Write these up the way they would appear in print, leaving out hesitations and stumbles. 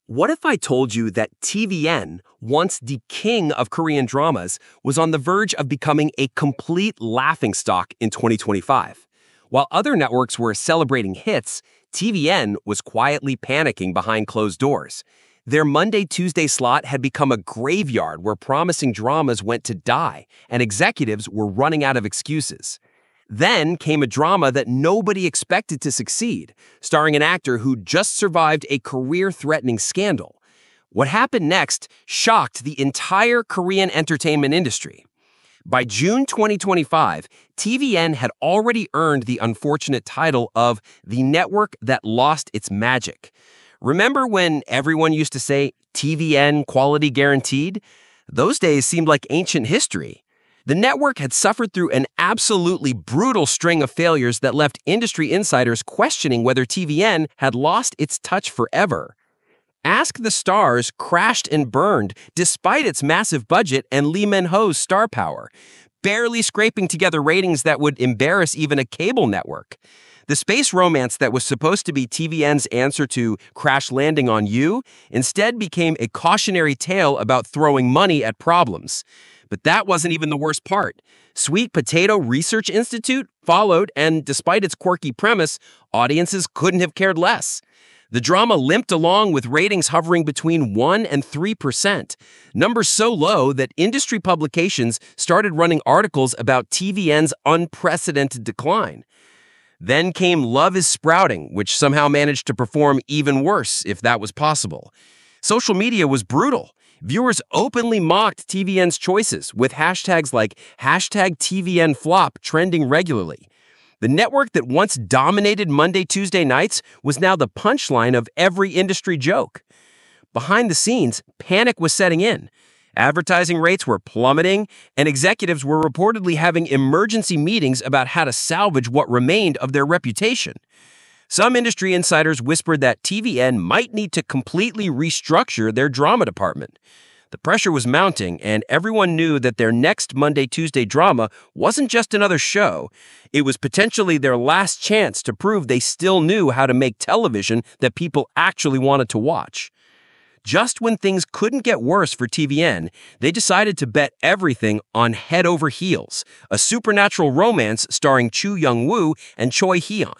What if I told you that TVN, once the king of Korean dramas, was on the verge of becoming a complete laughingstock in 2025? While other networks were celebrating hits, TVN was quietly panicking behind closed doors. Their Monday-Tuesday slot had become a graveyard where promising dramas went to die, and executives were running out of excuses. Then came a drama that nobody expected to succeed, starring an actor who just survived a career-threatening scandal. What happened next shocked the entire Korean entertainment industry. By June 2025, TVN had already earned the unfortunate title of the network that lost its magic. Remember when everyone used to say TVN quality guaranteed? Those days seemed like ancient history. The network had suffered through an absolutely brutal string of failures that left industry insiders questioning whether TVN had lost its touch forever. Ask the Stars crashed and burned despite its massive budget and Lee Min-ho's star power, barely scraping together ratings that would embarrass even a cable network. The space romance that was supposed to be TVN's answer to Crash Landing on You instead became a cautionary tale about throwing money at problems. But that wasn't even the worst part. Sweet Potato Research Institute followed, and despite its quirky premise, audiences couldn't have cared less. The drama limped along with ratings hovering between 1% and 3%, numbers so low that industry publications started running articles about TVN's unprecedented decline. Then came Love is Sprouting, which somehow managed to perform even worse, if that was possible. Social media was brutal. Viewers openly mocked TVN's choices, with hashtags like #TVNFlop trending regularly. The network that once dominated Monday-Tuesday nights was now the punchline of every industry joke. Behind the scenes, panic was setting in. Advertising rates were plummeting, and executives were reportedly having emergency meetings about how to salvage what remained of their reputation. Some industry insiders whispered that TVN might need to completely restructure their drama department. The pressure was mounting, and everyone knew that their next Monday-Tuesday drama wasn't just another show. It was potentially their last chance to prove they still knew how to make television that people actually wanted to watch. Just when things couldn't get worse for TVN, they decided to bet everything on Head Over Heels, a supernatural romance starring Chu Young-woo and Choi Hee-yeon.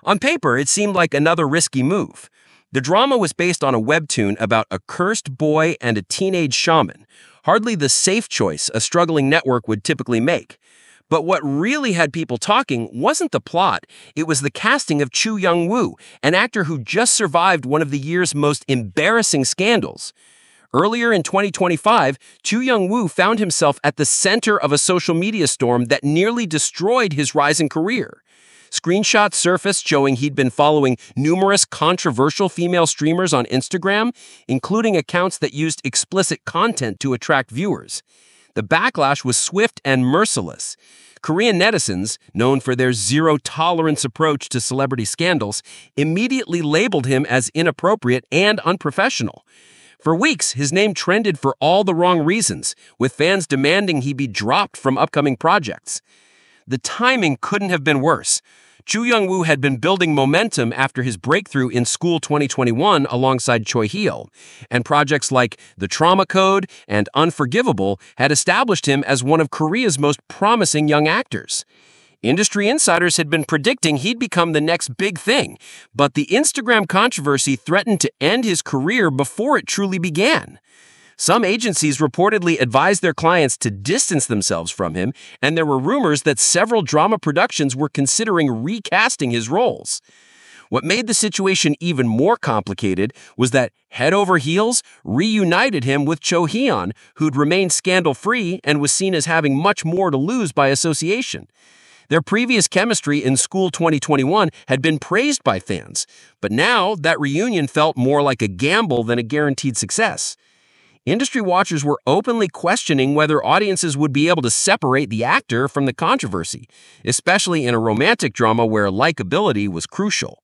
On paper, it seemed like another risky move. The drama was based on a webtoon about a cursed boy and a teenage shaman, hardly the safe choice a struggling network would typically make. But what really had people talking wasn't the plot, it was the casting of Chu Young-woo, an actor who just survived one of the year's most embarrassing scandals. Earlier in 2025, Chu Young-woo found himself at the center of a social media storm that nearly destroyed his rising career. Screenshots surfaced showing he'd been following numerous controversial female streamers on Instagram, including accounts that used explicit content to attract viewers. The backlash was swift and merciless. Korean netizens, known for their zero-tolerance approach to celebrity scandals, immediately labeled him as inappropriate and unprofessional. For weeks, his name trended for all the wrong reasons, with fans demanding he be dropped from upcoming projects. The timing couldn't have been worse. Chu Young-woo had been building momentum after his breakthrough in School 2021 alongside Choi Hee-yeon, and projects like The Trauma Code and Unforgivable had established him as one of Korea's most promising young actors. Industry insiders had been predicting he'd become the next big thing, but the Instagram controversy threatened to end his career before it truly began. Some agencies reportedly advised their clients to distance themselves from him, and there were rumors that several drama productions were considering recasting his roles. What made the situation even more complicated was that Head Over Heels reunited him with Cho Hee-yeon, who'd remained scandal-free and was seen as having much more to lose by association. Their previous chemistry in School 2021 had been praised by fans, but now that reunion felt more like a gamble than a guaranteed success. Industry watchers were openly questioning whether audiences would be able to separate the actor from the controversy, especially in a romantic drama where likability was crucial.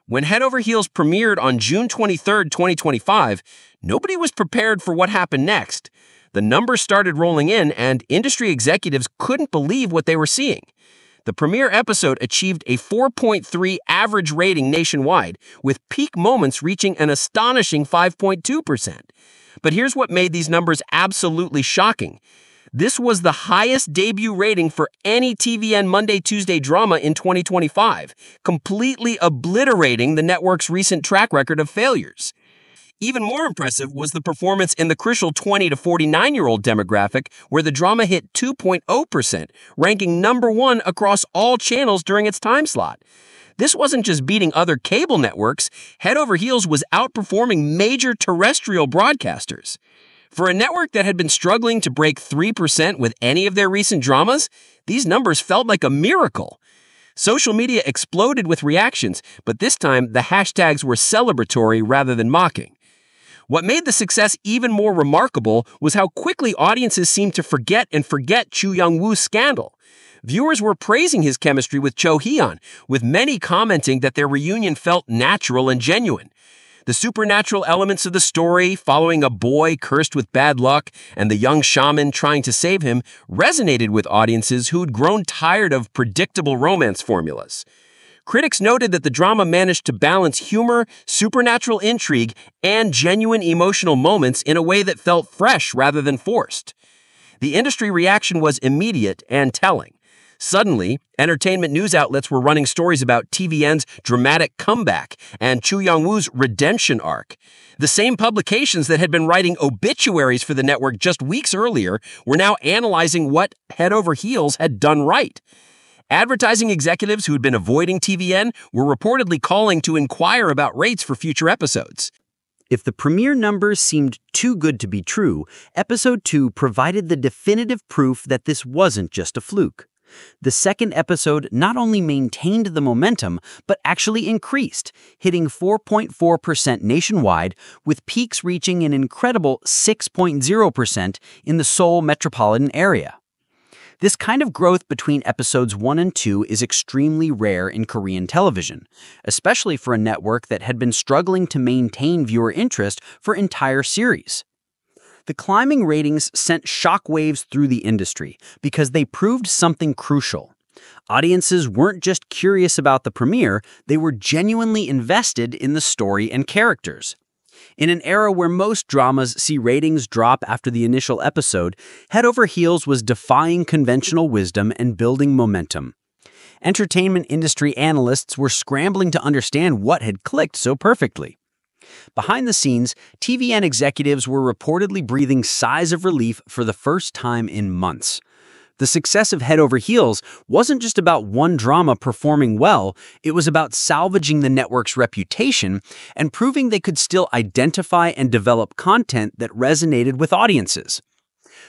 When Head Over Heels premiered on June 23, 2025, nobody was prepared for what happened next. The numbers started rolling in, and industry executives couldn't believe what they were seeing. The premiere episode achieved a 4.3 average rating nationwide, with peak moments reaching an astonishing 5.2%. But here's what made these numbers absolutely shocking. This was the highest debut rating for any TVN Monday-Tuesday drama in 2025, completely obliterating the network's recent track record of failures. Even more impressive was the performance in the crucial 20 to 49-year-old demographic, where the drama hit 2.0%, ranking #1 across all channels during its time slot. This wasn't just beating other cable networks. Head Over Heels was outperforming major terrestrial broadcasters. For a network that had been struggling to break 3% with any of their recent dramas, these numbers felt like a miracle. Social media exploded with reactions, but this time the hashtags were celebratory rather than mocking. What made the success even more remarkable was how quickly audiences seemed to forget Chu Young-woo's scandal. Viewers were praising his chemistry with Cho Hyun, with many commenting that their reunion felt natural and genuine. The supernatural elements of the story, following a boy cursed with bad luck and the young shaman trying to save him, resonated with audiences who'd grown tired of predictable romance formulas. Critics noted that the drama managed to balance humor, supernatural intrigue, and genuine emotional moments in a way that felt fresh rather than forced. The industry reaction was immediate and telling. Suddenly, entertainment news outlets were running stories about TVN's dramatic comeback and Chu Young-woo's redemption arc. The same publications that had been writing obituaries for the network just weeks earlier were now analyzing what Head Over Heels had done right. Advertising executives who had been avoiding TVN were reportedly calling to inquire about rates for future episodes. If the premiere numbers seemed too good to be true, Episode 2 provided the definitive proof that this wasn't just a fluke. The second episode not only maintained the momentum, but actually increased, hitting 4.4% nationwide, with peaks reaching an incredible 6.0% in the Seoul metropolitan area. This kind of growth between episodes 1 and 2 is extremely rare in Korean television, especially for a network that had been struggling to maintain viewer interest for entire series. The climbing ratings sent shockwaves through the industry because they proved something crucial. Audiences weren't just curious about the premiere, they were genuinely invested in the story and characters. In an era where most dramas see ratings drop after the initial episode, Head Over Heels was defying conventional wisdom and building momentum. Entertainment industry analysts were scrambling to understand what had clicked so perfectly. Behind the scenes, TVN executives were reportedly breathing sighs of relief for the first time in months. The success of Head Over Heels wasn't just about one drama performing well, it was about salvaging the network's reputation and proving they could still identify and develop content that resonated with audiences.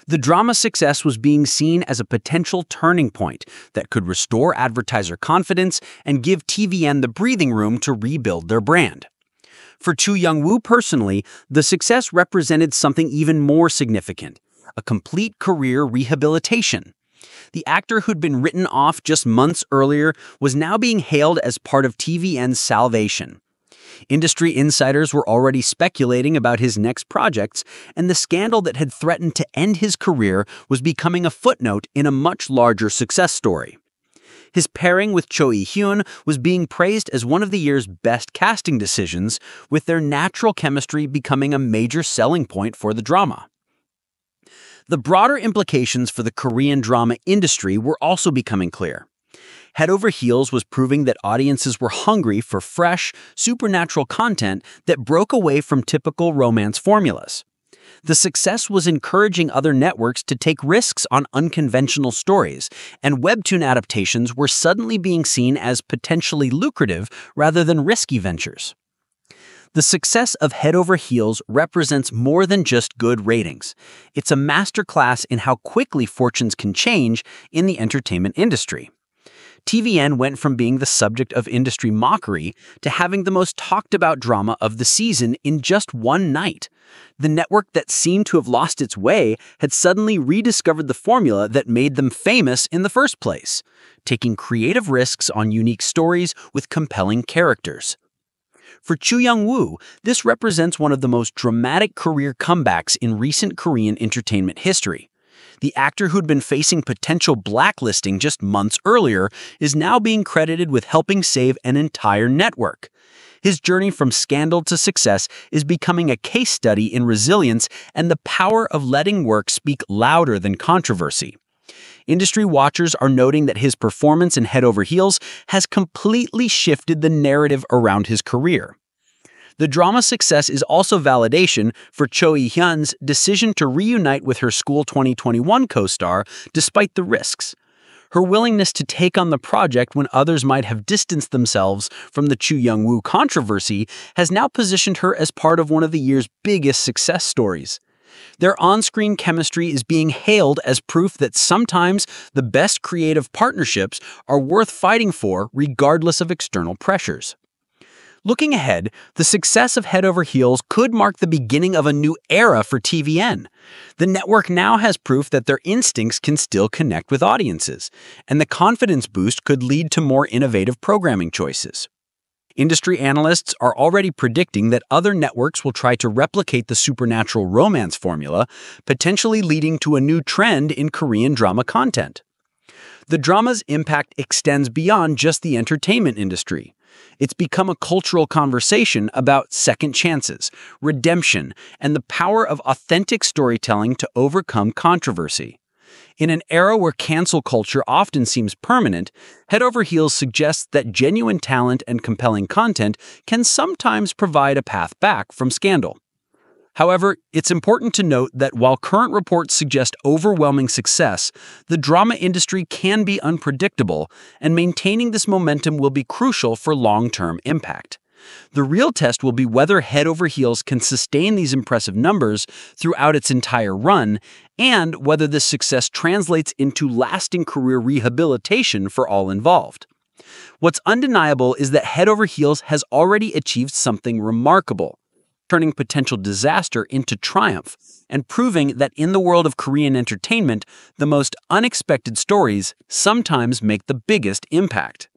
The drama's success was being seen as a potential turning point that could restore advertiser confidence and give TVN the breathing room to rebuild their brand. For Chu Young-woo personally, the success represented something even more significant: a complete career rehabilitation. The actor who'd been written off just months earlier was now being hailed as part of TVN's salvation. Industry insiders were already speculating about his next projects, and the scandal that had threatened to end his career was becoming a footnote in a much larger success story. His pairing with Cho Hyun was being praised as one of the year's best casting decisions, with their natural chemistry becoming a major selling point for the drama. The broader implications for the Korean drama industry were also becoming clear. Head Over Heels was proving that audiences were hungry for fresh, supernatural content that broke away from typical romance formulas. The success was encouraging other networks to take risks on unconventional stories, and webtoon adaptations were suddenly being seen as potentially lucrative rather than risky ventures. The success of Head Over Heels represents more than just good ratings. It's a masterclass in how quickly fortunes can change in the entertainment industry. TVN went from being the subject of industry mockery to having the most talked about drama of the season in just one night. The network that seemed to have lost its way had suddenly rediscovered the formula that made them famous in the first place, taking creative risks on unique stories with compelling characters. For Chu Young-woo, this represents one of the most dramatic career comebacks in recent Korean entertainment history. The actor who'd been facing potential blacklisting just months earlier is now being credited with helping save an entire network. His journey from scandal to success is becoming a case study in resilience and the power of letting work speak louder than controversy. Industry watchers are noting that his performance in Head Over Heels has completely shifted the narrative around his career. The drama's success is also validation for Cho Eui-hyun's decision to reunite with her School 2021 co-star despite the risks. Her willingness to take on the project when others might have distanced themselves from the Chu Young-woo controversy has now positioned her as part of one of the year's biggest success stories. Their on-screen chemistry is being hailed as proof that sometimes the best creative partnerships are worth fighting for regardless of external pressures. Looking ahead, the success of Head Over Heels could mark the beginning of a new era for TVN. The network now has proof that their instincts can still connect with audiences, and the confidence boost could lead to more innovative programming choices. Industry analysts are already predicting that other networks will try to replicate the supernatural romance formula, potentially leading to a new trend in Korean drama content. The drama's impact extends beyond just the entertainment industry. It's become a cultural conversation about second chances, redemption, and the power of authentic storytelling to overcome controversy. In an era where cancel culture often seems permanent, Head Over Heels suggests that genuine talent and compelling content can sometimes provide a path back from scandal. However, it's important to note that while current reports suggest overwhelming success, the drama industry can be unpredictable, and maintaining this momentum will be crucial for long-term impact. The real test will be whether Head Over Heels can sustain these impressive numbers throughout its entire run, and whether this success translates into lasting career rehabilitation for all involved. What's undeniable is that Head Over Heels has already achieved something remarkable, turning potential disaster into triumph, and proving that in the world of Korean entertainment, the most unexpected stories sometimes make the biggest impact.